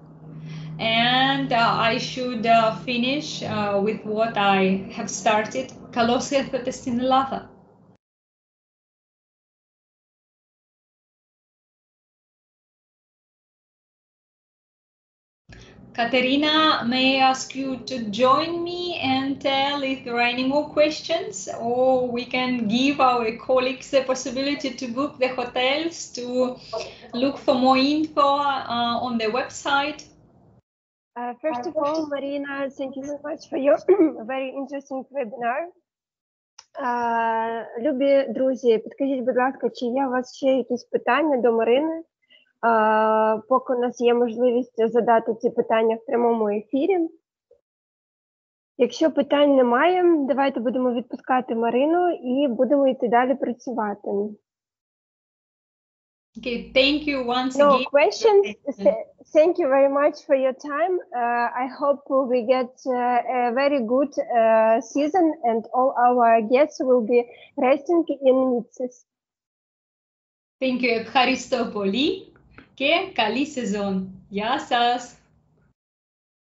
And I should finish with what I have started. Καλώς ήρθατε στην Ελλάδα. Katerina, may I ask you to join me and tell if there are any more questions, or we can give our colleagues the possibility to book the hotels, to look for more info on the website. First of all, Marina, thank you so much for your very interesting webinar. Любі друзі, підкажіть, будь ласка, чи є у вас ще якісь питання до Марини? Поки у нас є можливість задати ці питання в прямому ефірі. Якщо питань немає, давайте будемо відпускати Марину і будемо йти далі працювати. Okay, thank you once again. No questions. Thank you very much for your time. I hope we get a very good season and all our guests will be resting in Mitsis. Thank you. Ευχαριστώ πολύ και καλή σεζόν. Γεια σας.